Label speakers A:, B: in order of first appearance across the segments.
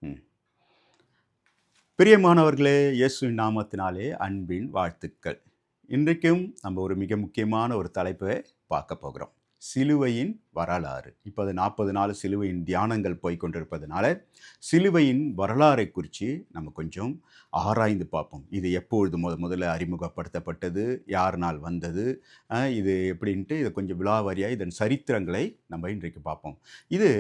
A: ம். பிரியமானவர்களே, இயேசுவின் நாமத்தினாலே அன்பின் வாழ்த்துக்கள். இன்றைக்கும் நம்ம ஒரு மிக முக்கியமான ஒரு தலைப்பை பார்க்க போகிறோம். சிலுவையின் வரலாறு. இப்போ அது 40 நாள் சிலுவையின் தியானங்கள் போய்க்கொண்டிருப்பதனால, சிலுவையின் வரலாறை குறித்து நம்ம கொஞ்சம் ஆராய்ந்து பார்ப்போம். இது எப்பொழுது முதல்ல அறிமுகப்படுத்தப்பட்டது, யாருனால் வந்தது, இது எப்படின்ட்டு இதை கொஞ்சம் விலாவாரியாக இதன் சரித்திரங்களை நம்ம இன்றைக்கு பார்ப்போம். இது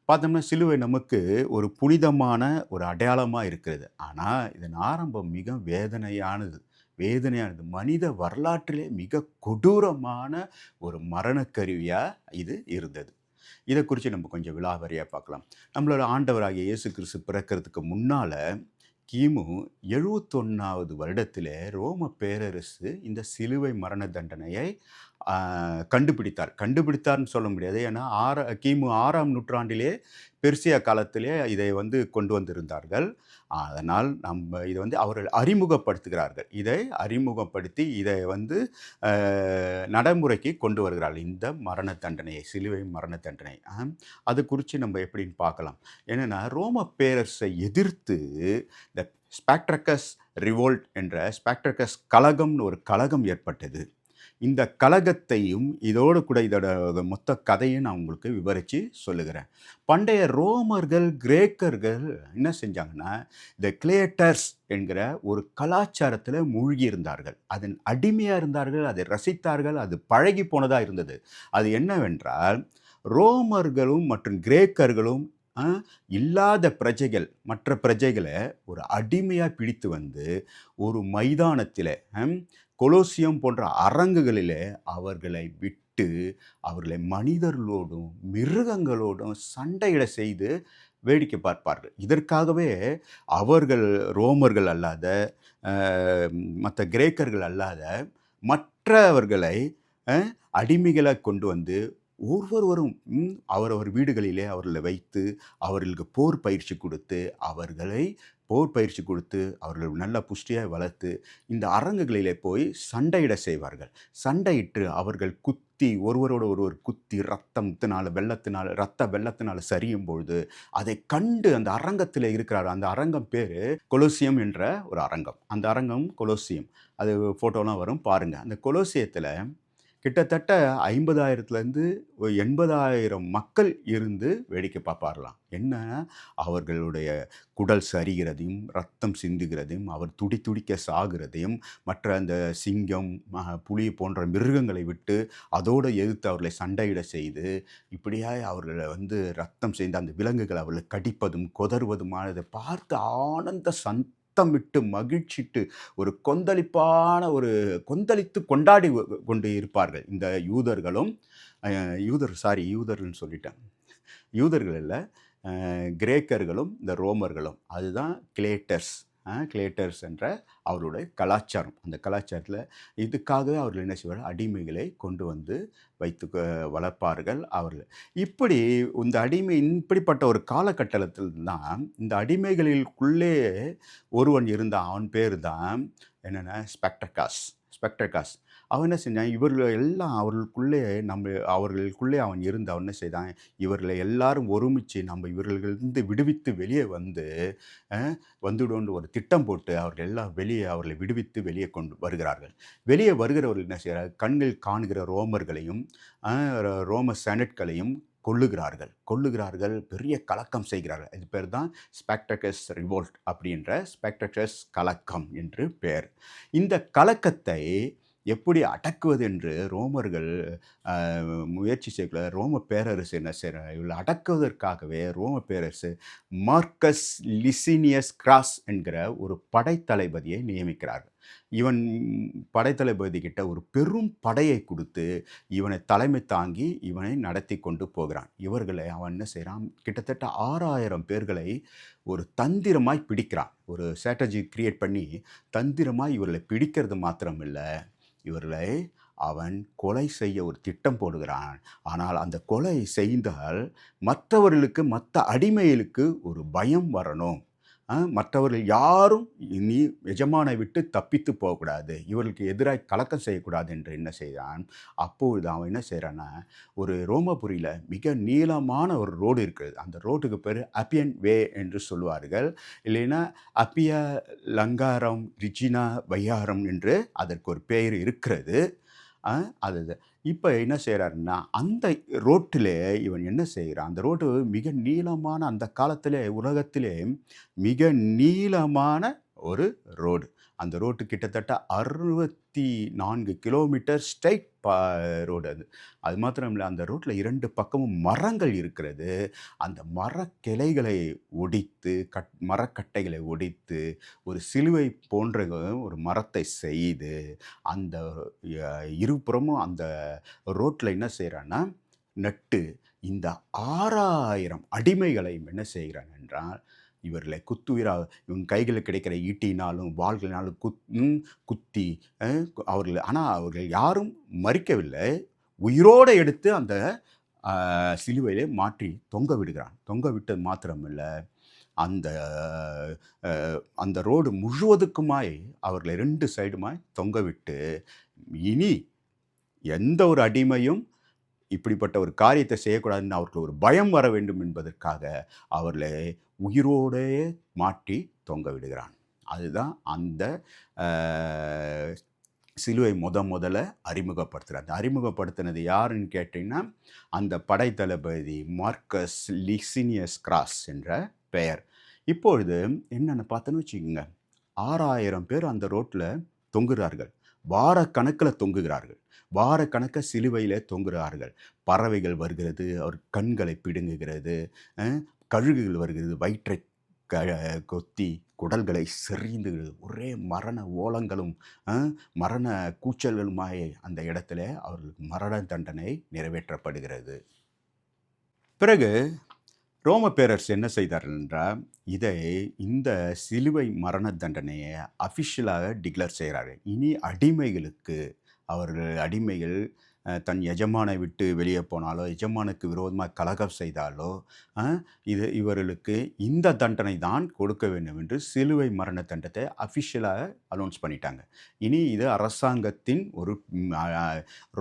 A: பார்த்தோம்னா சிலுவை நமக்கு ஒரு புனிதமான ஒரு அடையாளமாக இருக்கிறது. ஆனால் இதன் ஆரம்பம் மிக வேதனையானது. மனித வரலாற்றிலே மிக கொடூரமான ஒரு மரணக்கருவியாக இது இருந்தது. இதை குறித்து நம்ம கொஞ்சம் விலாவாரியாக பார்க்கலாம். நம்மளோட ஆண்டவராகிய இயேசு கிறிஸ்து பிறக்கிறதுக்கு முன்னால் கிமு 71வது வருடத்திலே ரோம பேரரசு இந்த சிலுவை மரண தண்டனையை கண்டுபிடித்தார்னு சொல்ல முடியாது. ஏன்னா கிமு 6ஆம் நூற்றாண்டிலே பெர்சியா காலத்திலே இதை கொண்டு வந்திருந்தார்கள். அதனால் இதை அவர்கள் அறிமுகப்படுத்துகிறார்கள். இதை அறிமுகப்படுத்தி இதை நடைமுறைக்கு கொண்டு வருகிறார்கள். இந்த மரண தண்டனையை, சிலுவை மரண தண்டனை. அது குறித்து நம்ம எப்படின்னு பார்க்கலாம். என்னென்னா, ரோம பேரரசை எதிர்த்து இந்த ஸ்பாக்ட்ரக்கஸ் ரிவோல்ட் என்ற ஸ்பாக்ட்ரக்கஸ் கலகம்னு ஒரு கலகம் ஏற்பட்டது. இந்த கலகத்தையும் இதோடு கூட இதோட மொத்த கதையும் நான் உங்களுக்கு விவரித்து சொல்லுகிறேன். பண்டைய ரோமர்கள், கிரேக்கர்கள் என்ன செஞ்சாங்கன்னா, இந்த கிளேட்டர்ஸ் என்கிற ஒரு கலாச்சாரத்தில் மூழ்கி இருந்தார்கள். அதன் அடிமையாக இருந்தார்கள், அதை ரசித்தார்கள், அது பழகி போனதாக இருந்தது. அது என்னவென்றால், ரோமர்களும் மற்றும் கிரேக்கர்களும் இல்லாத பிரஜைகள், மற்ற பிரஜைகளை ஒரு அடிமையாக பிடித்து ஒரு மைதானத்தில், கொலோசியம் போன்ற அரங்குகளிலே அவர்களை விட்டு அவர்களை மனிதர்களோடும் மிருகங்களோடும் சண்டையிட செய்து வேடிக்கை பார்ப்பார்கள். இதற்காகவே அவர்கள் ரோமர்கள் அல்லாத, மற்ற கிரேக்கர்கள் அல்லாத மற்றவர்களை அடிமைகளை கொண்டு ஒவ்வொருவரும் அவரவர் வீடுகளிலே அவர்களை வைத்து அவர்களுக்கு போர் பயிற்சி கொடுத்து அவர்கள் நல்ல புஷ்டியாக வளர்த்து இந்த அரங்குகளிலே போய் சண்டையிட செய்வார்கள். சண்டையிட்டு அவர்கள் குத்தி ஒருவர் குத்தி ரத்த வெள்ளத்தினால சரியும் பொழுது அதை கண்டு அந்த அரங்கத்தில் இருக்கிறார். அந்த அரங்கம் பேர் கொலோசியம் என்ற ஒரு அரங்கம். அந்த அரங்கம் கொலோசியம். அது ஃபோட்டோலாம் வரும், பாருங்கள். அந்த கொலோசியத்தில் கிட்டத்தட்ட 50,000லேருந்து 80,000 மக்கள் இருந்து வேடிக்கை பார்ப்பாரலாம். என்ன, அவர்களுடைய குடல் சரிகிறதையும், ரத்தம் சிந்துகிறதையும், அவர் துடிக்க சாகிறதையும், மற்ற அந்த சிங்கம், புலி போன்ற மிருகங்களை விட்டு அதோடு எதிர்த்து அவர்களை சண்டையிட செய்து, இப்படியாக அவர்களை ரத்தம் செய்து அந்த விலங்குகள் அவர்களை கடிப்பதும் கொதறுவதுமானதை பார்த்து ஆனந்த விட்டு மகிழ்ச்சிட்டு ஒரு கொந்தளித்து கொண்டாடி கொண்டு இருப்பார்கள். இந்த யூதர்ன்னு சொல்லிட்டேன். யூதர்கள் இல்லை, கிரேக்கர்களும் இந்த ரோமர்களும். அதுதான் கிளேட்டர்ஸ் என்ற அவருடைய கலாச்சாரம். அந்த கலாச்சாரத்தில் இதுக்காகவே அவர்கள் என்ன செய்வார்கள், அடிமைகளை கொண்டு வைத்து வளர்ப்பார்கள். அவர்கள் இப்படிப்பட்ட ஒரு காலகட்டத்தில் தான் இந்த அடிமைகளுக்குள்ளே ஒருவன் இருந்தான். அவன் பேர் தான் என்னென்ன, ஸ்பெக்டர்காஸ். அவன் என்ன செஞ்சான், இவர்கள் எல்லாம் அவர்களுக்குள்ளே அவன் என்ன செய்தான், இவர்களை எல்லாரும் ஒருமிச்சு நம்ம இவர்களிலிருந்து விடுவித்து வெளியே வந்துடும்னு ஒரு திட்டம் போட்டு அவர்களை விடுவித்து வெளியே கொண்டு வருகிறார்கள். வெளியே வருகிறவர்கள் என்ன செய்கிறார்கள், கண்கள் காணுகிற ரோமர்களையும் ரோம செனட்களையும் கொல்லுகிறார்கள். பெரிய கலக்கம் செய்கிறார்கள். இது பேர் தான் ஸ்பாக்ட்ரக்கஸ் ரிவோல்ட் அப்படின்ற ஸ்பாக்ட்ரக்கஸ் கலக்கம் என்று பெயர். இந்த கலக்கத்தை எப்படி அடக்குவது என்று ரோமர்கள் முயற்சி செய்யல. ரோம பேரரசு என்ன செய்கிறார், இவளை அடக்குவதற்காகவே ரோம பேரரசு மார்க்கஸ் லிசினியஸ் கிராஸ் என்கிற ஒரு படைத்தளபதியை நியமிக்கிறார்கள். இவன் படைத்தளபதி கிட்ட ஒரு பெரும் படையை கொடுத்து இவனை தலைமை தாங்கி இவனை நடத்தி கொண்டு போகிறான். இவர்களை அவன் என்ன செய்கிறான், கிட்டத்தட்ட 6,000 பேர்களை ஒரு தந்திரமாய் பிடிக்கிறான். ஒரு ஸ்ட்ராட்டஜி கிரியேட் பண்ணி தந்திரமாய் இவர்களை பிடிக்கிறது மாத்திரமில்லை, இவர்களை அவன் கொலை செய்ய ஒரு திட்டம் போடுகிறான். ஆனால் அந்த கொலை செய்தால் மற்றவர்களுக்கு, மற்ற அடிமைகளுக்கு ஒரு பயம் வரணும். மற்றவர்கள் யாரும் இனி எஜமானை விட்டு தப்பித்து போகக்கூடாது, இவர்களுக்கு எதிராக கலக்கம் செய்யக்கூடாது என்று என்ன செய்தான். அப்பொழுது அவன் என்ன செய்கிறான்னா, ஒரு ரோமபுரியில் மிக நீளமான ஒரு ரோடு இருக்கிறது. அந்த ரோட்டுக்கு பேர் அப்பியன் வே என்று சொல்லுவார்கள். இல்லைன்னா அப்பிய லங்காரம் ரிஜினா வையாரம் என்று அதற்கு ஒரு பெயர் இருக்கிறது. அது இப்போ என்ன செய்கிறாருன்னா, அந்த ரோட்டிலே இவன் என்ன செய்கிறான், அந்த ரோடு மிக நீளமான, அந்த காலத்திலே உலகத்திலே மிக நீளமான ஒரு ரோடு. அந்த ரோட்டு கிட்டத்தட்ட 64 கிலோமீட்டர் ஸ்ட்ரெயிட் ரோடு அது. அது மாத்திரம் இல்லை, அந்த ரோட்டில் 2 பக்கமும் மரங்கள் இருக்கிறது. அந்த மரக்கிளைகளை ஒடித்து, மரக்கட்டைகளை ஒடித்து, ஒரு சிலுவை போன்ற ஒரு மரத்தை செய்து, அந்த இருபுறமும் அந்த ரோட்டில் என்ன செய்கிறான்னா நட்டு, இந்த 6000 அடிமைகளையும் என்ன செய்கிறான் என்றால், இவர்களை குத்துயிராக இவன் கைகளில் கிடைக்கிற ஈட்டினாலும் வாள்களினாலும் குத்தி அவர்கள், ஆனால் அவர்கள் யாரும் மறிக்கவில்லை, உயிரோடு எடுத்து அந்த சிலுவையிலே மாற்றி தொங்க விடுகிறான். தொங்க விட்டது மாத்திரமில்லை, அந்த அந்த ரோடு முழுவதுக்குமாய் அவர்களை 2 சைடுமாய் தொங்க விட்டு, இனி எந்த ஒரு அடிமையும் இப்படிப்பட்ட ஒரு காரியத்தை செய்யக்கூடாதுன்னு அவருக்கு ஒரு பயம் வர வேண்டும் என்பதற்காக அவர்களை உயிரோடே மாட்டி தொங்க விடுகிறான். அதுதான் அந்த சிலுவை முதல்ல அறிமுகப்படுத்துகிறார். அறிமுகப்படுத்தினது யாருன்னு கேட்டிங்கன்னா, அந்த படைத்தளபதி மார்க்கஸ் லிசினியஸ் கிராஸ் என்ற பெயர். இப்பொழுது என்னென்னு பார்த்தோன்னு வச்சுக்கோங்க, 6000 பேர் அந்த ரோட்டில் தொங்குகிறார்கள், வாரக்கணக்கில் தொங்குகிறார்கள், வாரக்கணக்க சிலுவையில் தொங்குகிறார்கள். பறவைகள் வருகிறது, அவர் கண்களை பிடுங்குகிறது, கழுகுகள் வருகிறது, வயிற்றை கொத்தி குடல்களை செறிந்துகிறது. ஒரே மரண ஓலங்களும் மரண கூச்சல்களுமாய் அந்த இடத்துல அவர்களுக்கு மரண தண்டனை நிறைவேற்றப்படுகிறது. பிறகு ரோம பேரரசு என்ன செய்தார்கள் என்றால், இந்த சிலுவை மரண தண்டனையை அஃபிஷியலாக டிக்ளேர் செய்கிறார்கள். இனி அடிமைகளுக்கு, அடிமைகள் தன் எஜமானை விட்டு வெளியே போனாலோ, எஜமானுக்கு விரோதமாக கலகம் செய்தாலோ, இவர்களுக்கு இந்த தண்டனை தான் கொடுக்க வேண்டும் என்று சிலுவை மரண தண்டத்தை அஃபிஷியலாக அனௌன்ஸ் பண்ணிட்டாங்க. இனி இது அரசாங்கத்தின் ஒரு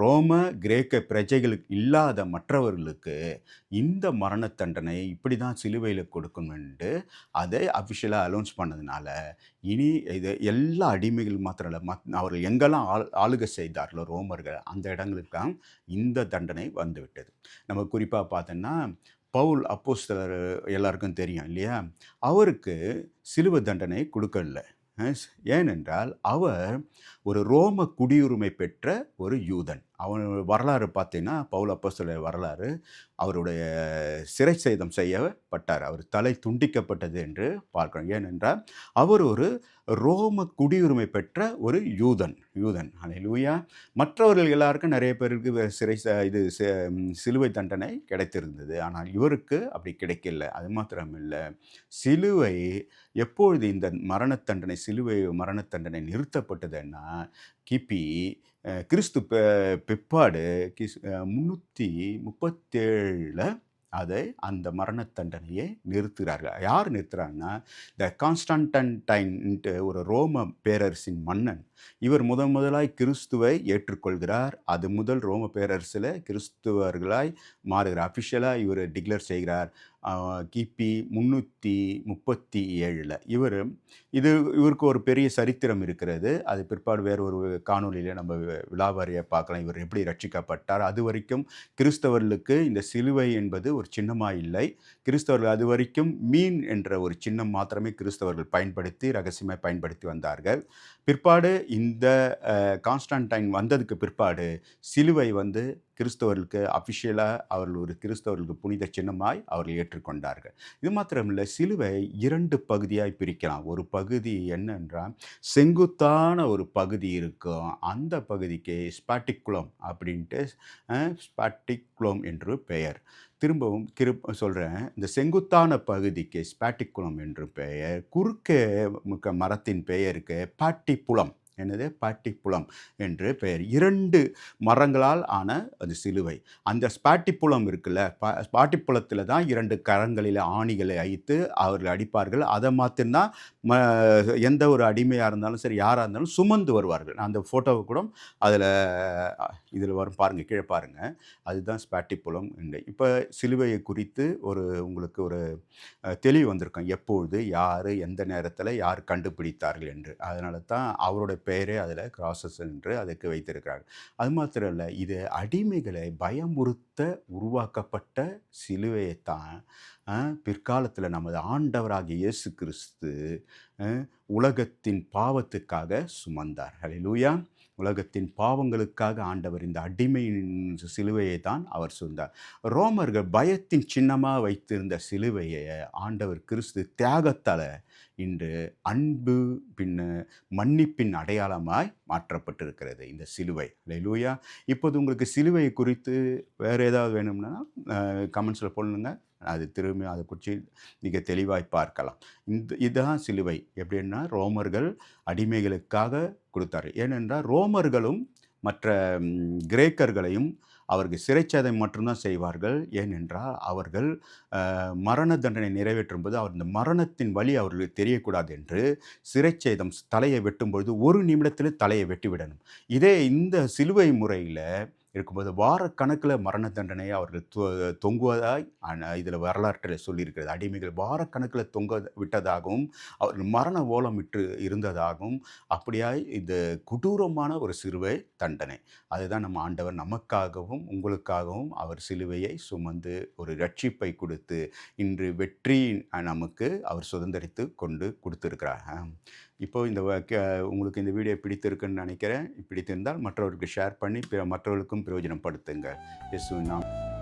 A: ரோம கிரேக்க பிரஜைகளுக்கு இல்லாத மற்றவர்களுக்கு இந்த மரண தண்டனை இப்படி தான் சிலுவையில் கொடுக்கணும் என்று அதை அஃபிஷியலாக அனௌன்ஸ் பண்ணதுனால, இனி இது எல்லா அடிமைகள் மாத்திரம் இல்லை, அவர்கள் எங்கெல்லாம் ஆளுகை செய்தார்களோ ரோமர்கள், அந்த இடங்களுக்கு இந்த தண்டனை வந்துவிட்டது. நம்ம குறிப்பாக பார்த்தோன்னா, பவுல் அப்போஸ்தலர் எல்லாருக்கும் தெரியும் இல்லையா, அவருக்கு சிலுவை தண்டனை கொடுக்கல. ஏனென்றால் அவர் ஒரு ரோம குடியுரிமை பெற்ற ஒரு யூதன். அவன் வரலாறு பார்த்தீங்கன்னா, பவுல் அப்போஸ்தலர் வரலாறு, அவருடைய சிறை சேதம் செய்யப்பட்டார், அவர் தலை துண்டிக்கப்பட்டது என்று பார்க்கிறோம். ஏனென்றால் அவர் ஒரு ரோம குடியுரிமை பெற்ற ஒரு யூதன். அல்லேலூயா. மற்றவர்கள் எல்லாருக்கும் நிறைய பேருக்கு சிலுவை தண்டனை கிடைத்திருந்தது, ஆனால் இவருக்கு அப்படி கிடைக்கல. அது மாத்திரமில்லை, சிலுவை எப்பொழுது இந்த சிலுவை மரண தண்டனை நிறுத்தப்பட்டதுன்னா, கிபி கிறிஸ்து பிற்பாடு 337 அதை அந்த மரண தண்டனையை நிறுத்துகிறார்கள். யார் நிறுத்துகிறாங்கன்னா, த கான்ஸ்டன்டைன்ட்டு ஒரு ரோம பேரரசின் மன்னன். இவர் முதலாய் கிறிஸ்துவை ஏற்றுக்கொள்கிறார். அது முதல் ரோம பேரரசில் கிறிஸ்துவர்களாய் மாறுகிறார். அஃபிஷியலாக இவர் டிக்ளேர் செய்கிறார். கிபி 337 இவருக்கு ஒரு பெரிய சரித்திரம் இருக்கிறது. அது பிற்பாடு வேறு ஒரு காணொலியில் நம்ம விலாவாரியை பார்க்கலாம், இவர் எப்படி ரட்சிக்கப்பட்டார். அது வரைக்கும் கிறிஸ்தவர்களுக்கு இந்த சிலுவை என்பது ஒரு சின்னமாக இல்லை. கிறிஸ்தவர்கள் அது வரைக்கும் மீன் என்ற ஒரு சின்னம் மாத்திரமே கிறிஸ்தவர்கள் ரகசியமாக பயன்படுத்தி வந்தார்கள். பிற்பாடு இந்த கான்ஸ்டன்டைன் வந்ததுக்கு பிற்பாடு சிலுவை கிறிஸ்தவர்களுக்கு அஃபிஷியலாக அவர்கள் ஒரு கிறிஸ்தவர்களுக்கு புனித சின்னமாய் அவர்கள் ஏற்றுக்கொண்டார்கள். இது மாத்திரமில்லை, சிலுவை 2 பகுதியாய் பிரிக்கலாம். ஒரு பகுதி என்னென்றால், செங்குத்தான ஒரு பகுதி இருக்கும், அந்த பகுதிக்கு ஸ்பாட்டிக்குளம் அப்படின்ட்டு ஸ்பாட்டிக்குளம் என்று பெயர். திரும்பவும் சொல்கிறேன், இந்த செங்குத்தான பகுதிக்கு ஸ்பாட்டிக்குளம் என்று பெயர். குறுக்கே மரத்தின் பெயருக்கு பாட்டிப்புலம் என்னது பாட்டிப்புலம் என்று பெயர். 2 மரங்களால் ஆன அது சிலுவை. அந்த ஸ்பாட்டிப்புலம் இருக்குல்ல, ஸ்பாட்டிப்புலத்தில தான் 2 கரங்களில ஆணிகளை வைத்து அவர்கள் அடிப்பார்கள். அத மாத்திரம் தான் ம எந்த ஒரு அடிமையா இருந்தாலும் சரி, யாரா இருந்தாலும் சுமந்து வருவார்கள். அந்த ஃபோட்டோவ கூட அதில இதில வரும் பாருங்க, கீழ பாருங்க. அதுதான் ஸ்பாட்டிப்புலம். இப்ப சிலுவையை குறித்து உங்களுக்கு ஒரு தெளிவு வந்திருக்கும். எப்பொழுது, யாரு, எந்த நேரத்தில யார் கண்டுபிடித்தார்கள் என்று. அதனால தான் அவருடைய பெயரே அதில கிராசஸ் என்று அதுக்கு வைத்திருக்கிறார்கள். அது மாத்திரம் இல்ல, இது அடிமைகளை பயமுறுத்த உருவாக்கப்பட்ட சிலுவையைத்தான் பிற்காலத்தில நமது ஆண்டவராகிய இயேசு கிறிஸ்து அ உலகத்தின் பாவத்துக்காக சுமந்தார். அல்லேலூயா! உலகத்தின் பாவங்களுக்காக ஆண்டவர் இந்த அடிமையின் சிலுவையை தான் அவர் சுமந்தார். ரோமர்கள் பயத்தின் சின்னமா வைத்திருந்த சிலுவையை ஆண்டவர் கிறிஸ்து தியாகத்தால இன்று அன்பு பின்ன மன்னிப்பின் அடையாளமாய் மாற்றப்பட்டிருக்கிறது இந்த சிலுவை. அல்லேலூயா! இப்போது உங்களுக்கு சிலுவை குறித்து வேற ஏதாவது வேணும்னா கமெண்ட்ஸ்ல போடுங்க. அது திரும்பி அதை குறித்து மிக தெளிவாய் பார்க்கலாம். இதுதான் சிலுவை. எப்படின்னா ரோமர்கள் அடிமைகளுக்காக கொடுத்தாரு. ஏனென்றால் ரோமர்களும் மற்ற கிரேக்கர்களையும் அவர்கள் சிறைச்சேதம் மட்டும்தான் செய்வார்கள். ஏனென்றால் அவர்கள் மரண தண்டனை நிறைவேற்றும்போது அவர் இந்த மரணத்தின் வலி அவர்களுக்கு தெரியக்கூடாது என்று சிறைச்சேதம் தலையை வெட்டும்பொழுது 1 நிமிடத்தில் தலையை வெட்டிவிடணும். இதே இந்த சிலுவை முறையில் இருக்கும்போது வாரக்கணக்கில் மரண தண்டனையை அவர்கள் தொங்குவதாய் இதில் வரலாற்றில் சொல்லியிருக்கிறது. அடிமைகள் வாரக்கணக்கில் தொங்க விட்டதாகவும் அவர்கள் மரண ஓலமிட்டு இருந்ததாகவும் அப்படியாய் இந்த கொடூரமான ஒரு சிலுவை தண்டனை. அதுதான் நம்ம ஆண்டவர் நமக்காகவும் உங்களுக்காகவும் அவர் சிலுவையை சுமந்து ஒரு ரட்சிப்பை கொடுத்து இன்று வெற்றி நமக்கு அவர் சுதந்திரித்து கொண்டு கொடுத்திருக்கிறார். இப்போ உங்களுக்கு இந்த வீடியோ பிடித்திருக்குன்னு நினைக்கிறேன். பிடித்திருந்தால் மற்றவர்களுக்கு ஷேர் பண்ணி மற்றவர்களுக்கும் பிரயோஜனப்படுத்துங்க. இயேசுவின் நாமத்தில்